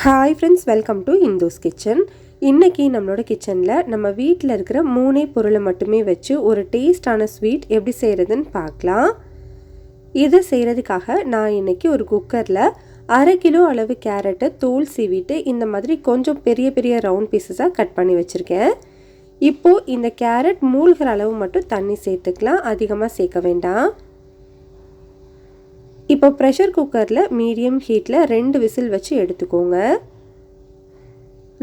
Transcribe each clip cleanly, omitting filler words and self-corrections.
Hi friends, welcome to Indu's kitchen. இன்றைக்கி நம்மளோட கிச்சனில் நம்ம வீட்டில் இருக்கிற 3 பொருளை மட்டுமே வச்சு ஒரு டேஸ்டான ஸ்வீட் எப்படி செய்கிறதுன்னு பார்க்கலாம். இதை செய்கிறதுக்காக நான் இன்றைக்கி ஒரு குக்கரில் 1/2 கிலோ அளவு கேரட்டை தோல் சீவிட்டு இந்த மாதிரி கொஞ்சம் பெரிய பெரிய ரவுண்ட் பீசஸாக கட் பண்ணி வச்சுருக்கேன். இப்போது இந்த கேரட் மூழ்கிற அளவு மட்டும் தண்ணி சேர்த்துக்கலாம், அதிகமாக சேர்க்க வேண்டாம். இப்போ ப்ரெஷர் குக்கரில் மீடியம் ஹீட்டில் 2 விசில் வச்சு எடுத்துக்கோங்க.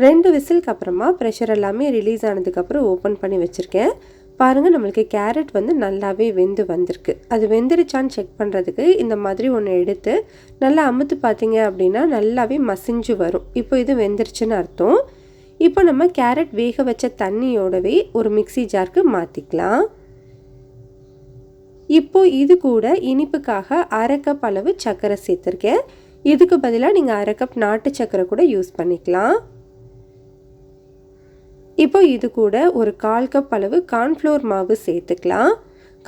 2 விசிலுக்கு அப்புறமா ப்ரெஷர் எல்லாமே ரிலீஸ் ஆனதுக்கப்புறம் ஓப்பன் பண்ணி வச்சுருக்கேன். பாருங்கள், நம்மளுக்கு கேரட் நல்லாவே வெந்து வந்திருக்கு. அது வெந்துருச்சான்னு செக் பண்ணுறதுக்கு இந்த மாதிரி ஒன்று எடுத்து நல்லா அமுத்து பார்த்தீங்க அப்படின்னா நல்லாவே மசிஞ்சு வரும். இப்போ இது வெந்துருச்சுன்னு அர்த்தம். இப்போ நம்ம கேரட் வேக வச்ச தண்ணியோடவே ஒரு மிக்ஸி ஜாருக்கு மாற்றிக்கலாம். இப்போ இது கூட இனிப்புக்காக 1/2 கப் அளவு சர்க்கரை சேர்த்துருக்கேன். இதுக்கு பதிலாக நீங்கள் 1/2 கப் நாட்டு சர்க்கரை கூட யூஸ் பண்ணிக்கலாம். இப்போ இது கூட ஒரு 1/4 கப் அளவு கார்ன்ஃப்ளோர் மாவு சேர்த்துக்கலாம்.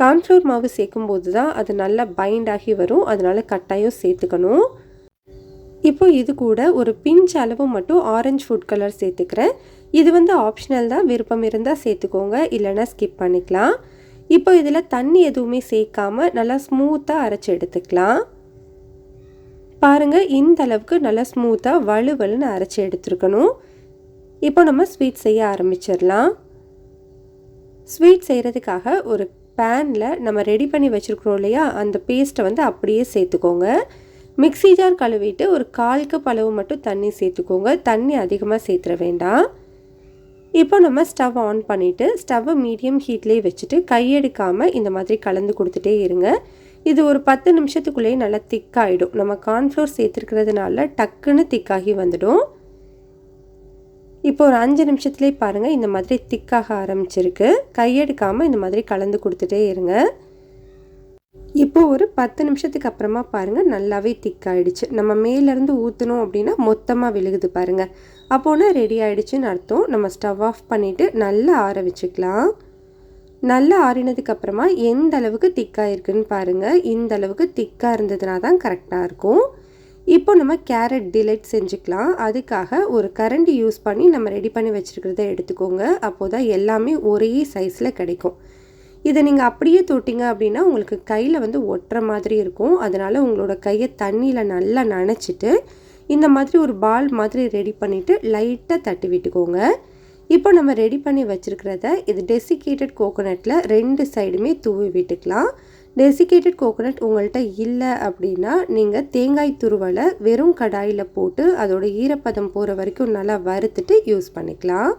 கார்ன்ஃப்ளோர் மாவு சேர்க்கும்போது தான் அது நல்லா பைண்ட் ஆகி வரும், அதனால கட்டாயம் சேர்த்துக்கணும். இப்போ இது கூட ஒரு பிஞ்ச் அளவு மட்டும் ஆரஞ்சு ஃபுட் கலர் சேர்த்துக்கிறேன். இது ஆப்ஷனல் தான், விருப்பம் இருந்தால் சேர்த்துக்கோங்க, இல்லைன்னா ஸ்கிப் பண்ணிக்கலாம். இப்போ இதில் தண்ணி எதுவுமே சேர்க்காம நல்லா ஸ்மூத்தாக அரைச்சி எடுத்துக்கலாம். பாருங்கள், இந்த அளவுக்கு நல்லா ஸ்மூத்தாக வலுவலுன்னு அரைச்சி எடுத்துருக்கணும். இப்போ நம்ம ஸ்வீட் செய்ய ஆரம்பிச்சிடலாம். ஸ்வீட் செய்கிறதுக்காக ஒரு பேனில் நம்ம ரெடி பண்ணி வச்சுருக்கிறோம் இல்லையா, அந்த பேஸ்ட்டை அப்படியே சேர்த்துக்கோங்க. மிக்ஸி ஜார் கழுவிட்டு ஒரு 1/4 கப் அளவு மட்டும் தண்ணி சேர்த்துக்கோங்க. தண்ணி அதிகமாக சேர்த்துற வேண்டாம். இப்போ நம்ம ஸ்டவ் ஆன் பண்ணிவிட்டு ஸ்டவ்வை மீடியம் ஹீட்லேயே வச்சுட்டு கையெடுக்காமல் இந்த மாதிரி கலந்து கொடுத்துட்டே இருங்க. இது ஒரு 10 நிமிஷத்துக்குள்ளேயே நல்லா திக்காகிடும். நம்ம கார்ன்ஃப்ளோர் சேர்த்துருக்கிறதுனால டக்குன்னு திக்காகி வந்துடும். இப்போ ஒரு 5 நிமிஷத்துலேயே பாருங்கள், இந்த மாதிரி திக்காக ஆரம்பிச்சிருக்கு. கையெடுக்காமல் இந்த மாதிரி கலந்து கொடுத்துட்டே இருங்க. இப்போ ஒரு 10 நிமிஷத்துக்கு அப்புறமா பாருங்கள், நல்லாவே திக்காயிடுச்சு. நம்ம மேலேருந்து ஊற்றணும் அப்படின்னா மொத்தமாக விழுகுது பாருங்கள். அப்போனா ரெடி ஆகிடுச்சின்னு அர்த்தம். நம்ம ஸ்டவ் ஆஃப் பண்ணிவிட்டு நல்லா ஆற வச்சுக்கலாம். நல்லா ஆறினதுக்கப்புறமா எந்த அளவுக்கு திக்காக இருக்குன்னு பாருங்கள். இந்த அளவுக்கு திக்காக இருந்ததுனா தான் கரெக்டாக இருக்கும். இப்போ நம்ம கேரட் டிலைட் செஞ்சுக்கலாம். அதுக்காக ஒரு கரண்டி யூஸ் பண்ணி நம்ம ரெடி பண்ணி வச்சுருக்கிறத எடுத்துக்கோங்க. அப்போது தான் எல்லாமே ஒரே சைஸில் கிடைக்கும். இதை நீங்கள் அப்படியே தொட்டிங்க அப்படின்னா உங்களுக்கு கையில் ஒட்டுற மாதிரி இருக்கும். அதனால் உங்களோட கையை தண்ணியில் நல்லா நனைச்சிட்டு இந்த மாதிரி ஒரு பால் மாதிரி ரெடி பண்ணிவிட்டு லைட்டாக தட்டி விட்டுக்கோங்க. இப்போ நம்ம ரெடி பண்ணி வச்சுருக்கிறத இது டெசிகேட்டட் கோகோனட்டில் 2 சைடுமே தூவி விட்டுக்கலாம். டெசிகேட்டட் கோகோனட் உங்கள்கிட்ட இல்லை அப்படின்னா நீங்கள் தேங்காய் துருவலை வெறும் கடாயில் போட்டு அதோட ஈரப்பதம் போகிற வரைக்கும் நல்லா வறுத்துட்டு யூஸ் பண்ணிக்கலாம்.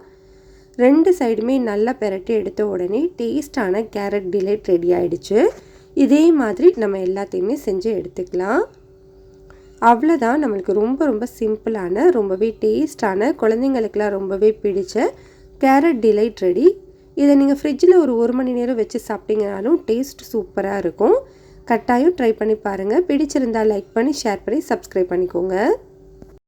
2 சைடுமே நல்லா பெரட்டி எடுத்த உடனே டேஸ்டான கேரட் டிலைட் ரெடி ஆகிடுச்சு. இதே மாதிரி நம்ம எல்லாத்தையுமே செஞ்சு எடுத்துக்கலாம். அவ்வளோதான், நம்மளுக்கு ரொம்ப சிம்பிளான ரொம்பவே டேஸ்டான குழந்தைங்களுக்கெல்லாம் ரொம்பவே பிடிச்ச கேரட் டிலைட் ரெடி. இதை நீங்கள் ஃப்ரிட்ஜில் ஒரு 1 மணி நேரம் வச்சு சாப்பிட்டீங்கனாலும் டேஸ்ட் சூப்பராக இருக்கும். கட்டாயம் ட்ரை பண்ணி பாருங்கள். பிடிச்சிருந்தால் லைக் பண்ணி ஷேர் பண்ணி சப்ஸ்கிரைப் பண்ணிக்கோங்க.